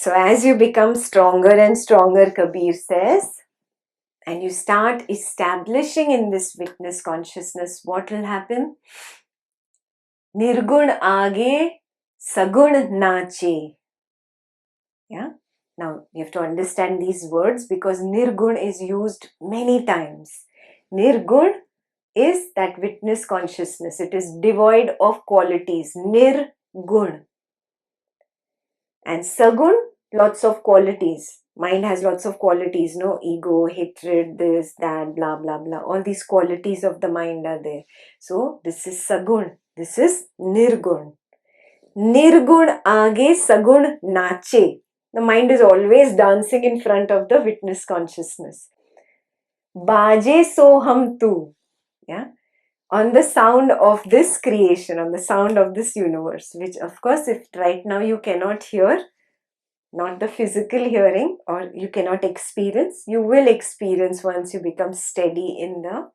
So as you become stronger and stronger, Kabir says, and you start establishing in this witness consciousness, what will happen? Nirgun aage, sagun nache. Yeah. Now you have to understand these words because Nirgun is used many times. Nirgun is that witness consciousness. It is devoid of qualities. Nirgun. And Sagun, lots of qualities. Mind has lots of qualities, no? Ego, hatred, this, that, blah, blah, blah. All these qualities of the mind are there. So this is Sagun. This is Nirgun. Nirgun aage Sagun nache. The mind is always dancing in front of the witness consciousness. Baje soham tu. Yeah. On the sound of this creation, on the sound of this universe, which of course, if right now you cannot hear, not the physical hearing, or you cannot experience, you will experience once you become steady in the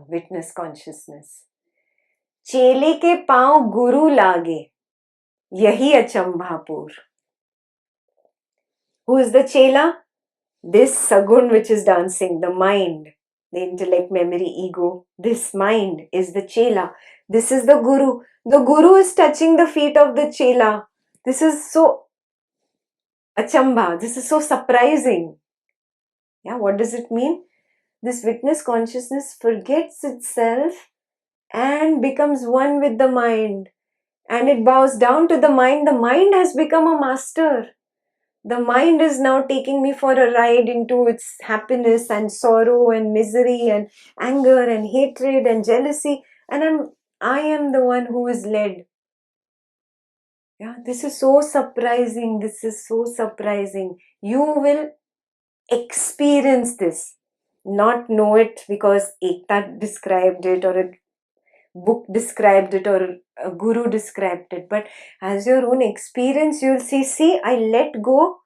witness consciousness. चेले के पांव गुरु लागे, यही अचंभापुर. Who is the chela? This sagun which is dancing, the mind, the intellect, memory, ego. This mind is the chela. This is the guru. The guru is touching the feet of the chela. This is so achamba. This is so surprising. Yeah, what does it mean? This witness consciousness forgets itself and becomes one with the mind. And it bows down to the mind. The mind has become a master. The mind is now taking me for a ride into its happiness and sorrow and misery and anger and hatred and jealousy. And I am the one who is led. Yeah, this is so surprising. This is so surprising. You will experience this, not know it because Ekta described it or a book described it or a guru described it. But as your own experience, you'll see, I let go.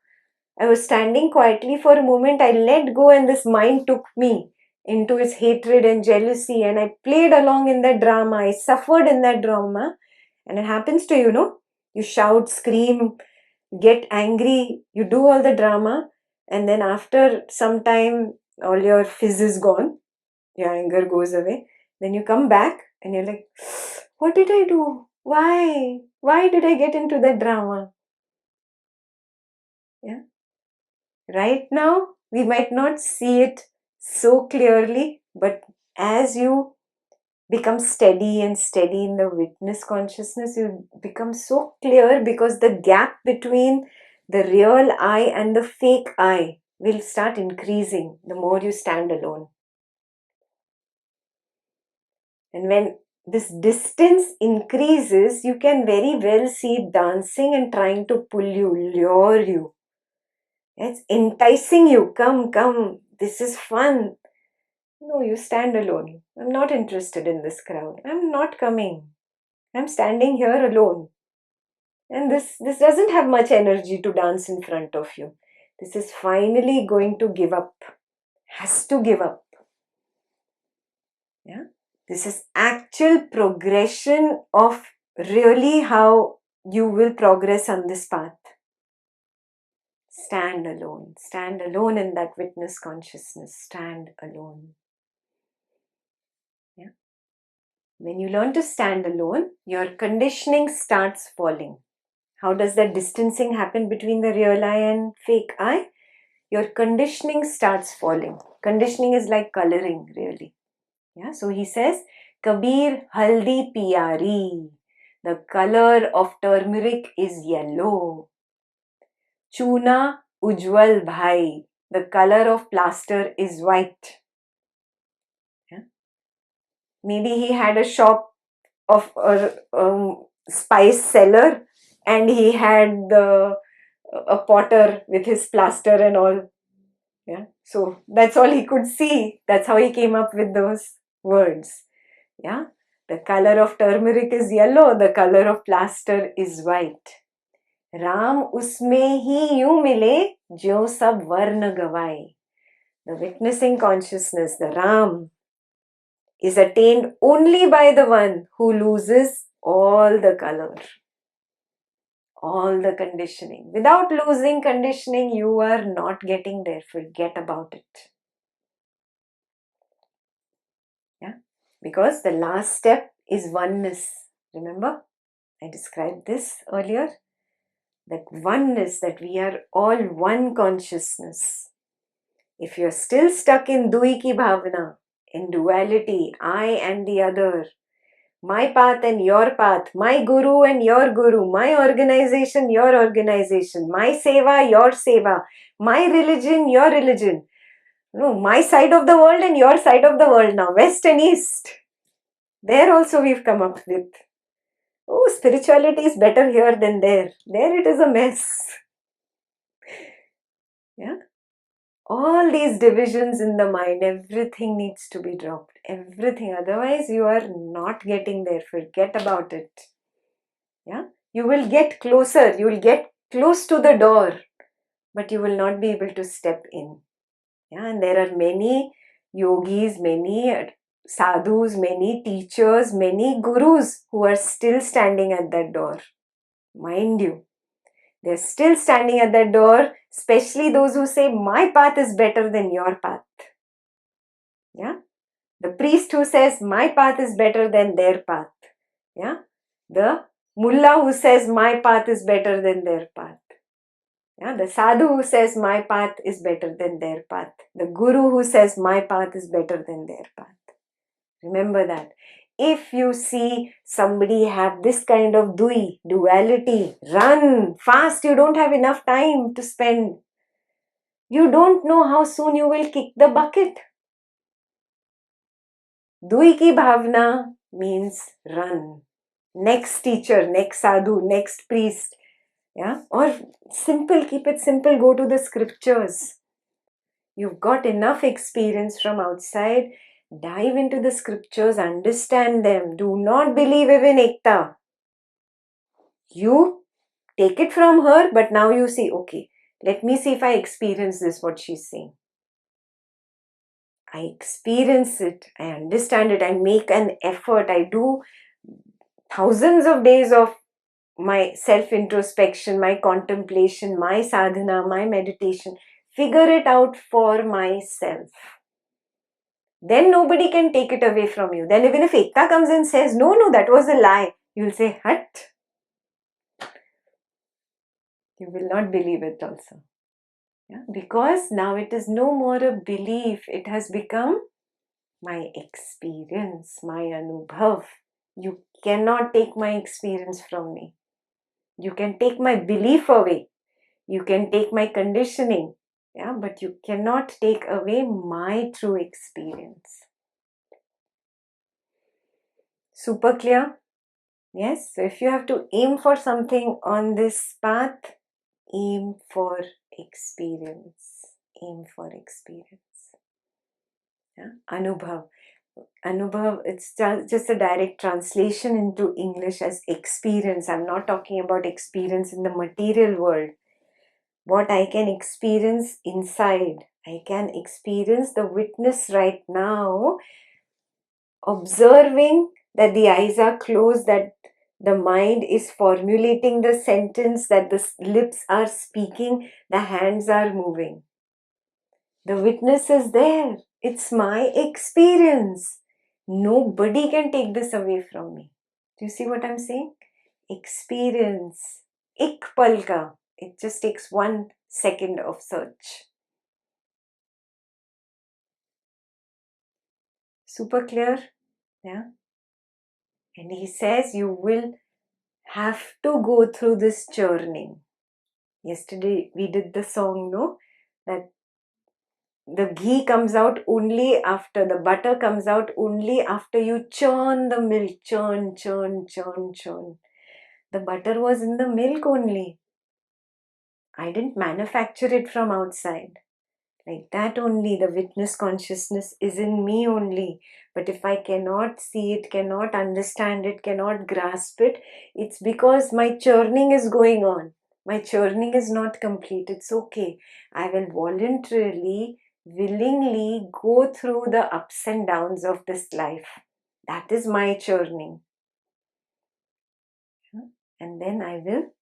I was standing quietly for a moment. I let go and this mind took me into its hatred and jealousy. And I played along in that drama. I suffered in that drama. And it happens to you, no? You shout, scream, get angry. You do all the drama. And then after some time, all your fizz is gone. Your anger goes away. Then you come back and you're like, what did I do? Why? Why did I get into that drama? Yeah. Right now, we might not see it so clearly, but as you become steady and steady in the witness consciousness, you become so clear because the gap between the real I and the fake I will start increasing the more you stand alone. And when this distance increases, you can very well see it dancing and trying to pull you, lure you. It's enticing you. Come, come. This is fun. No, you stand alone. I'm not interested in this crowd. I'm not coming. I'm standing here alone. And this doesn't have much energy to dance in front of you. This is finally going to give up. Has to give up. Yeah. This is actual progression of really how you will progress on this path. Stand alone. Stand alone in that witness consciousness. Stand alone. Yeah. When you learn to stand alone, your conditioning starts falling. How does that distancing happen between the real I and fake I? Your conditioning starts falling. Conditioning is like coloring, really. Yeah. So he says, Kabir haldi piyari. The color of turmeric is yellow. Chuna ujwal bhai. The color of plaster is white. Yeah. Maybe he had a shop of a spice seller and he had a potter with his plaster and all. Yeah. So that's all he could see. That's how he came up with those words. Yeah. The color of turmeric is yellow. The color of plaster is white. Ram उसमें ही यूं मिले जो सब वर्ण गवाए. The witnessing consciousness, the Ram, is attained only by the one who loses all the color. all the conditioning. Without losing conditioning, you are not getting there. Forget about it. Yeah, because the last step is oneness. Remember, I described this earlier. That oneness, that we are all one consciousness. If you're still stuck in Dui ki bhavana, in duality, I and the other, my path and your path, my guru and your guru, my organization, your organization, my seva, your seva, my religion, your religion. No, my side of the world and your side of the world now, west and east. There also we've come up with, oh, spirituality is better here than there. There it is a mess. Yeah. All these divisions in the mind, everything needs to be dropped. Everything. Otherwise, you are not getting there. Forget about it. Yeah. You will get closer. You will get close to the door, but you will not be able to step in. Yeah. And there are many yogis, many sadhus, many teachers, many gurus who are still standing at that door. Mind you. They're still standing at that door, especially those who say, my path is better than your path. Yeah. The priest who says, my path is better than their path. Yeah. The mullah who says, my path is better than their path. Yeah. The sadhu who says, my path is better than their path. The guru who says, my path is better than their path. Remember that. If you see somebody have this kind of duality, run fast. You don't have enough time to spend. You don't know how soon you will kick the bucket. Dui ki bhavna means run. Next teacher, next sadhu, next priest. Yeah, or simple, keep it simple, go to the scriptures. You've got enough experience from outside. Dive into the scriptures, understand them. Do not believe even Ekta. You take it from her, but now you see, okay, let me see if I experience this, what she's saying. I experience it, I understand it, I make an effort, I do thousands of days of my self-introspection, my contemplation, my sadhana, my meditation, figure it out for myself. Then nobody can take it away from you. Then even if Ekta comes and says, no, that was a lie, you'll say, hut. You will not believe it also. Yeah? Because now it is no more a belief, it has become my experience, my anubhav. You cannot take my experience from me. You can take my belief away. You can take my conditioning. Yeah, but you cannot take away my true experience. Super clear? Yes, so if you have to aim for something on this path, aim for experience. Aim for experience. Yeah? Anubhav. Anubhav, it's just a direct translation into English as experience. I'm not talking about experience in the material world. What I can experience inside. I can experience the witness right now, observing that the eyes are closed, that the mind is formulating the sentence, that the lips are speaking, the hands are moving. The witness is there. It's my experience. Nobody can take this away from me. Do you see what I'm saying? Experience. Ik palka. It just takes 1 second of search. Super clear? Yeah. And he says you will have to go through this churning. Yesterday we did the song, no? That the ghee comes out only after, the butter comes out only after you churn the milk. Churn. The butter was in the milk only. I didn't manufacture it from outside. Like that only, the witness consciousness is in me only. But if I cannot see it, cannot understand it, cannot grasp it, it's because my churning is going on. My churning is not complete. It's okay. I will voluntarily, willingly go through the ups and downs of this life. That is my churning. And then I will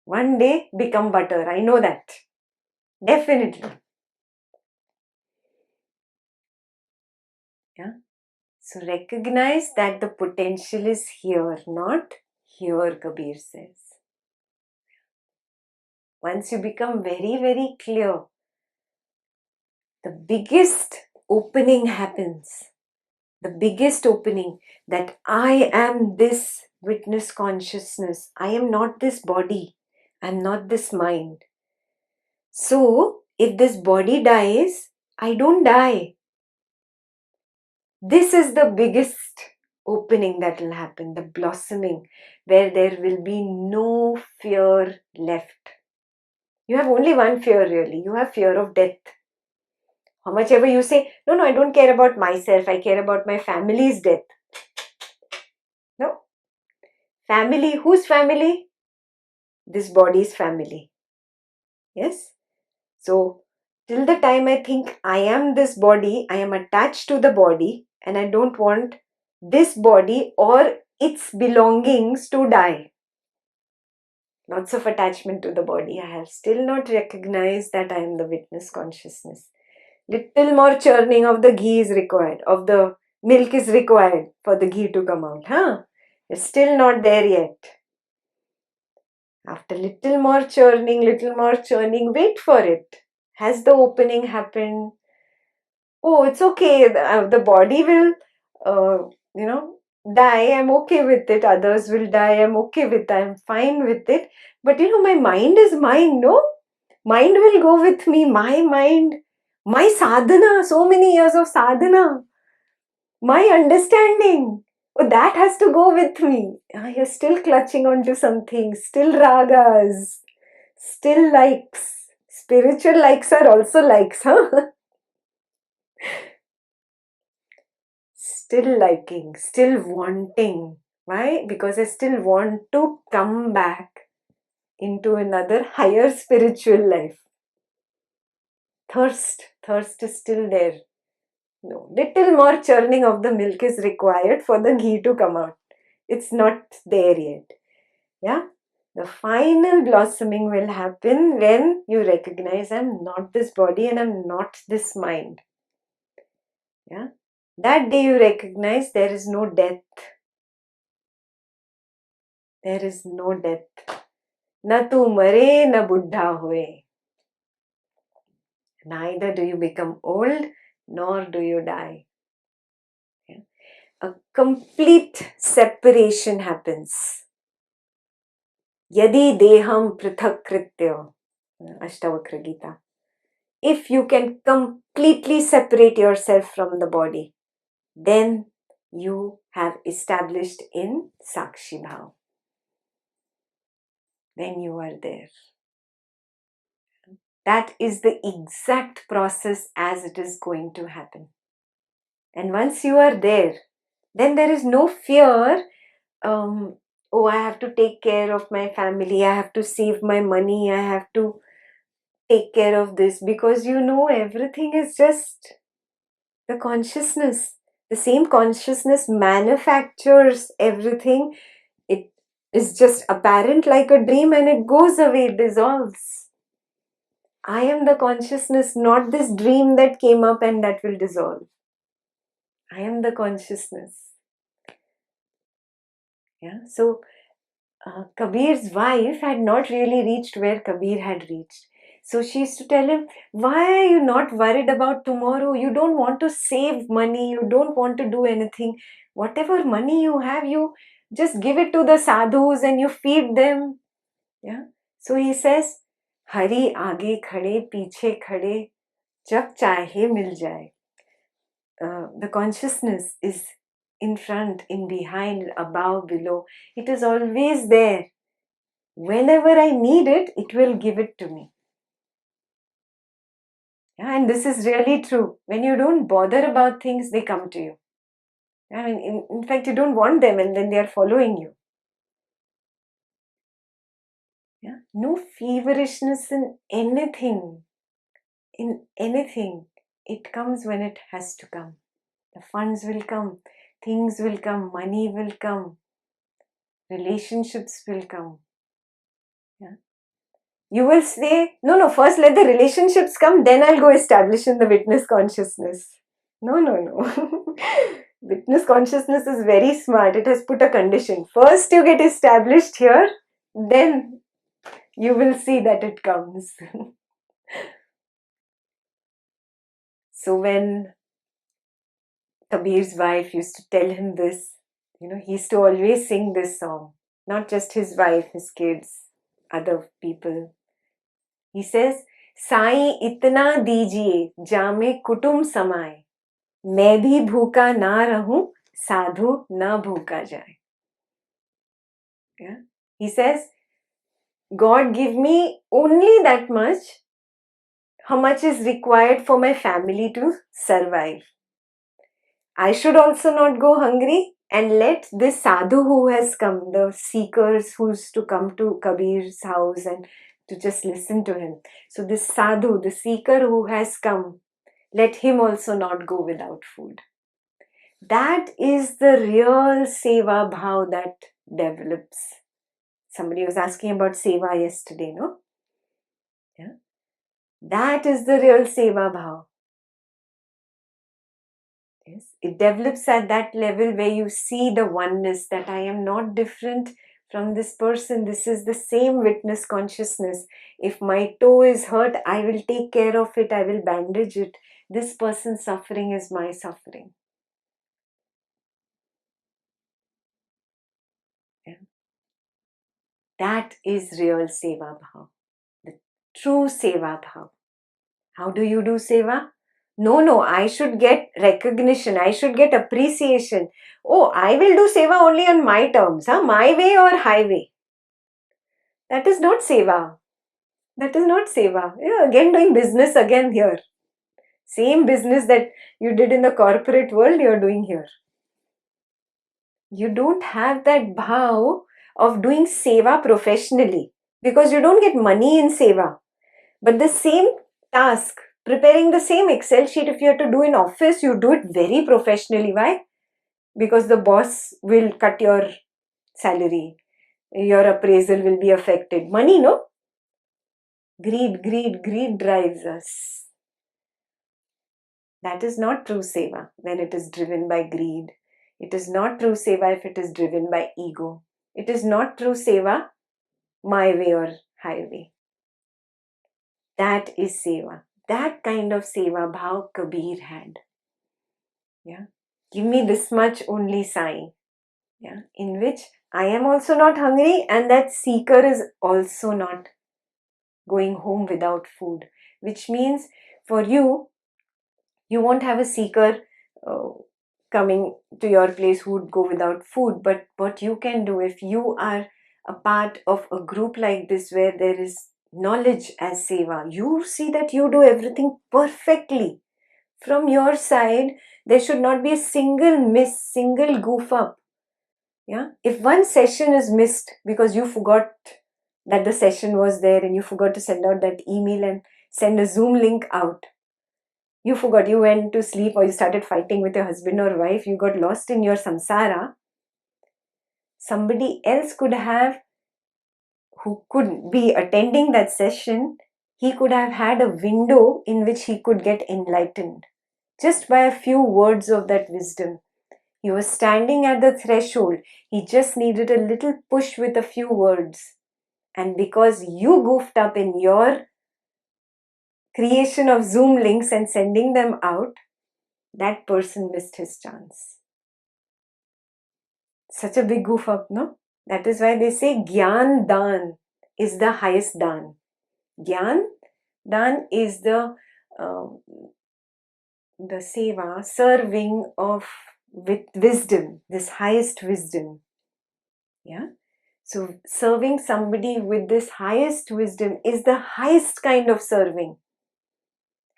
One day become butter. I know that. Definitely. Yeah. So recognize that the potential is here, not here, Kabir says. Once you become very, very clear, the biggest opening happens. The biggest opening that I am this witness consciousness. I am not this body. I am not this mind. So, if this body dies, I don't die. This is the biggest opening that will happen, the blossoming, where there will be no fear left. You have only one fear really. You have fear of death. How much ever you say, no, I don't care about myself. I care about my family's death. No. Family, whose family? This body's family. Yes. So, till the time I think I am this body, I am attached to the body and I don't want this body or its belongings to die. Lots of attachment to the body. I have still not recognized that I am the witness consciousness. Little more churning of the ghee is required, of the milk is required for the ghee to come out. It's still not there yet. After little more churning, wait for it. Has the opening happened? Oh, it's okay. The body will, die. I'm okay with it. Others will die. I'm okay with it. I'm fine with it. But my mind is mine, no? Mind will go with me. My mind, my sadhana, so many years of sadhana, my understanding. Oh, that has to go with me. You're still clutching onto something. Still ragas. Still likes. Spiritual likes are also likes, huh? Still liking, still wanting. Why? Because I still want to come back into another higher spiritual life. Thirst is still there. No, little more churning of the milk is required for the ghee to come out. It's not there yet. Yeah? The final blossoming will happen when you recognize I'm not this body and I'm not this mind. Yeah? That day you recognize there is no death. There is no death. Na tu mare, na buddha hoye. Neither do you become old, nor do you die. Yeah. A complete separation happens. Yadi deham prithak kritya. Ashtavakra Gita. If you can completely separate yourself from the body, then you have established in Sakshi Bhav. Then you are there. That is the exact process as it is going to happen. And once you are there, then there is no fear. I have to take care of my family. I have to save my money. I have to take care of this, because everything is just the consciousness. The same consciousness manufactures everything. It is just apparent like a dream and it goes away, it dissolves. I am the consciousness, not this dream that came up and that will dissolve. I am the consciousness. Yeah. So Kabir's wife had not really reached where Kabir had reached. So she used to tell him, why are you not worried about tomorrow? You don't want to save money. You don't want to do anything. Whatever money you have, you just give it to the sadhus and you feed them. Yeah. So he says, Hari aage khade, piche khade, jab chahe mil jaye. The consciousness is in front, in behind, above, below. It is always there. Whenever I need it, it will give it to me. Yeah, and this is really true. When you don't bother about things, they come to you. I mean, in fact, you don't want them and then they are following you. Yeah? No feverishness in anything. In anything. It comes when it has to come. The funds will come. Things will come. Money will come. Relationships will come. Yeah? You will say, no, first let the relationships come, then I'll go establish in the witness consciousness. No. Witness consciousness is very smart. It has put a condition. First you get established here, then you will see that it comes. So when Kabir's wife used to tell him this, he used to always sing this song. Not just his wife, his kids, other people. He says, Sai इतना दीजिए जामे कुटुम समाए, मैं भी भूखा ना रहूं, साधु ना भूखा जाए. Yeah? He says, God give me only that much, how much is required for my family to survive. I should also not go hungry, and let this sadhu who has come, the seekers who's to come to Kabir's house and to just listen to him. So this sadhu, the seeker who has come, let him also not go without food. That is the real seva bhav that develops. Somebody was asking about seva yesterday, no? Yeah. That is the real seva bhav. Yes. It develops at that level where you see the oneness, that I am not different from this person. This is the same witness consciousness. If my toe is hurt, I will take care of it. I will bandage it. This person's suffering is my suffering. Yeah. That is real seva bhav. The true seva bhav. How do you do seva? No, I should get recognition. I should get appreciation. Oh, I will do seva only on my terms. My way or highway. That is not seva. That is not seva. Yeah, again doing business again here. Same business that you did in the corporate world, you're doing here. You don't have that bhav of doing seva professionally, because you don't get money in seva. But the same task, preparing the same Excel sheet, if you have to do in office, you do it very professionally. Why? Because the boss will cut your salary. Your appraisal will be affected. Money, no? Greed drives us. That is not true seva when it is driven by greed. It is not true seva if it is driven by ego. It is not true seva, my way or highway. That is seva. That kind of seva bhav Kabir had. Yeah. Give me this much only, Sai. Yeah. In which I am also not hungry, and that seeker is also not going home without food. Which means for you, you won't have a seeker coming to your place who would go without food. But what you can do, if you are a part of a group like this where there is knowledge as seva, you see that you do everything perfectly. From your side, there should not be a single miss, single goof up. Yeah. If one session is missed because you forgot that the session was there and you forgot to send out that email and send a Zoom link out, you forgot, you went to sleep or you started fighting with your husband or wife, you got lost in your samsara, somebody else could have, who could be attending that session, he could have had a window in which he could get enlightened just by a few words of that wisdom. He was standing at the threshold. He just needed a little push with a few words. And because you goofed up in your creation of Zoom links and sending them out, that person missed his chance. Such a big goof up, no? That is why they say Gyan Dan is the highest Dan. Gyan Dan is the seva, serving of with wisdom, this highest wisdom. Yeah. So serving somebody with this highest wisdom is the highest kind of serving.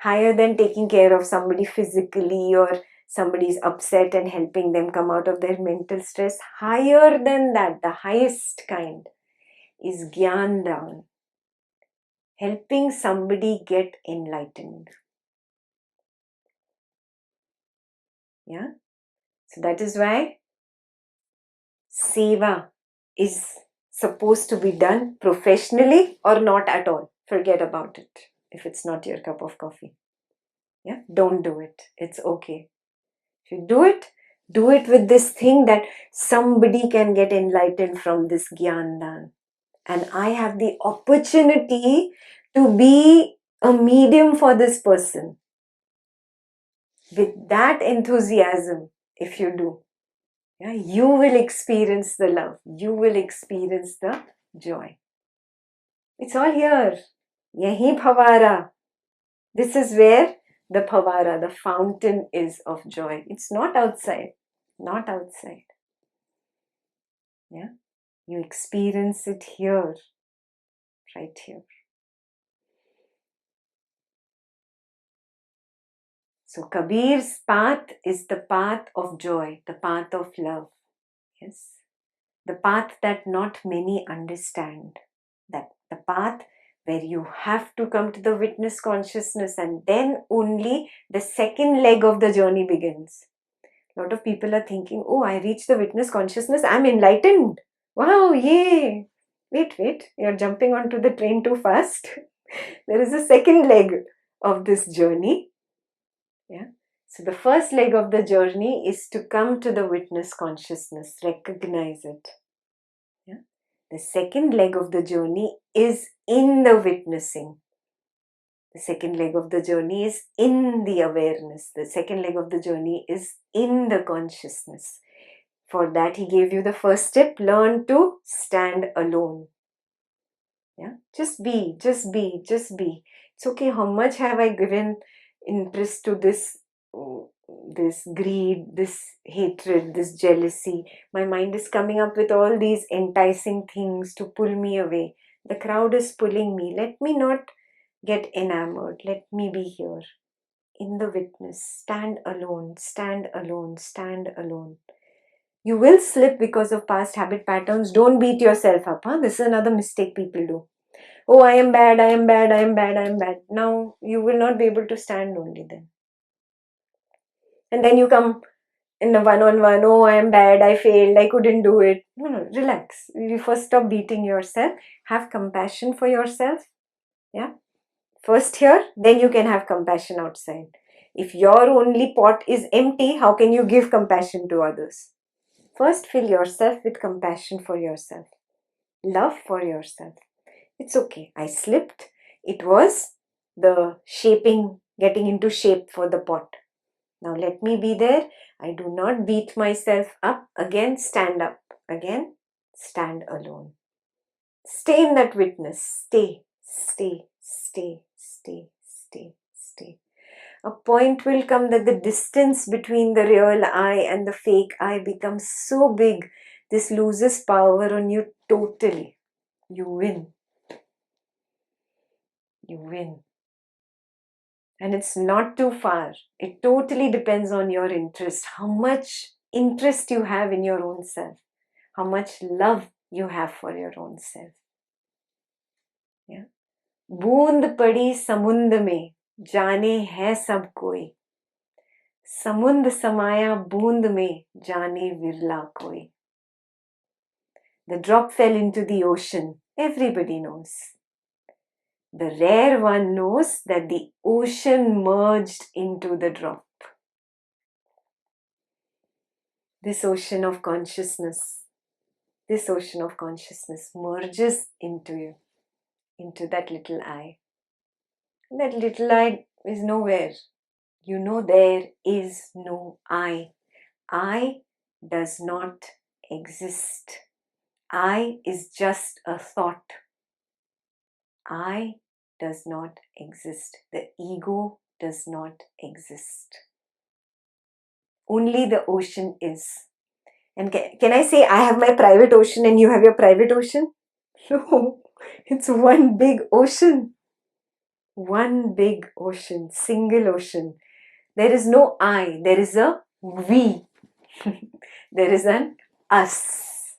Higher than taking care of somebody physically or somebody's upset and helping them come out of their mental stress. Higher than that, the highest kind is Gyan Dan. Helping somebody get enlightened. Yeah. So that is why seva is supposed to be done professionally or not at all. Forget about it if it's not your cup of coffee. Yeah, don't do it. It's okay. If you do it with this thing that somebody can get enlightened from this Gyan Dan. And I have the opportunity to be a medium for this person. With that enthusiasm, if you do, yeah, you will experience the love. You will experience the joy. It's all here. Yahi Bhavara. This is where the Bhavara, the fountain is of joy. It's not outside. Not outside. Yeah. You experience it here. Right here. So Kabir's path is the path of joy, the path of love. Yes. The path that not many understand. That the path where you have to come to the witness consciousness, and then only the second leg of the journey begins. A lot of people are thinking, oh, I reached the witness consciousness, I'm enlightened. Wow, yay. Wait, you're jumping onto the train too fast. There is a second leg of this journey. Yeah. So the first leg of the journey is to come to the witness consciousness, recognize it. Yeah. The second leg of the journey is in the witnessing. The second leg of the journey is in the awareness. The second leg of the journey is in the consciousness. For that, he gave you the first step, learn to stand alone. Yeah, just be. It's okay, how much have I given interest to this greed, this hatred, this jealousy? My mind is coming up with all these enticing things to pull me away. The crowd is pulling me. Let me not get enamored. Let me be here in the witness. Stand alone, stand alone, stand alone. You will slip because of past habit patterns. Don't beat yourself up. This is another mistake people do. Oh, I am bad. Now you will not be able to stand only then. And then you come in a one-on-one. Oh, I am bad. I failed. I couldn't do it. No, relax. You first stop beating yourself. Have compassion for yourself. Yeah. First here, then you can have compassion outside. If your only pot is empty, how can you give compassion to others? First, fill yourself with compassion for yourself. Love for yourself. It's okay. I slipped. It was the shaping, getting into shape for the pot. Now let me be there. I do not beat myself up. Again, stand up. Again, stand alone. Stay in that witness. Stay. A point will come that the distance between the real I and the fake I becomes so big, this loses power on you totally. You win. You win. And it's not too far. It totally depends on your interest. How much interest you have in your own self. How much love you have for your own self. Yeah. बूंद पड़ी समुंद में जाने है सब कोई समुंद समाया बूंद में जाने विरला कोई. The drop fell into the ocean. Everybody knows. The rare one knows that the ocean merged into the drop. This ocean of consciousness merges into you, into that little eye. That little eye is nowhere. You know there is no I. I does not exist. I is just a thought. I does not exist. The ego does not exist. Only the ocean is. And can I say I have my private ocean and you have your private ocean? No, it's one big ocean. One big ocean, single ocean. There is no I, there is a we. There is an us.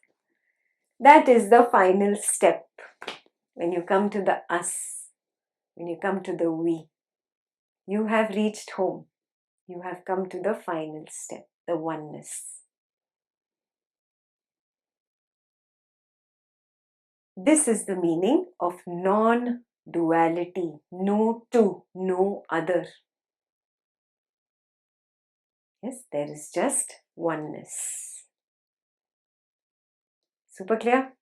That is the final step. When you come to the us, when you come to the we, you have reached home. You have come to the final step, the oneness. This is the meaning of non-duality. No two, no other. Yes, there is just oneness. Super clear?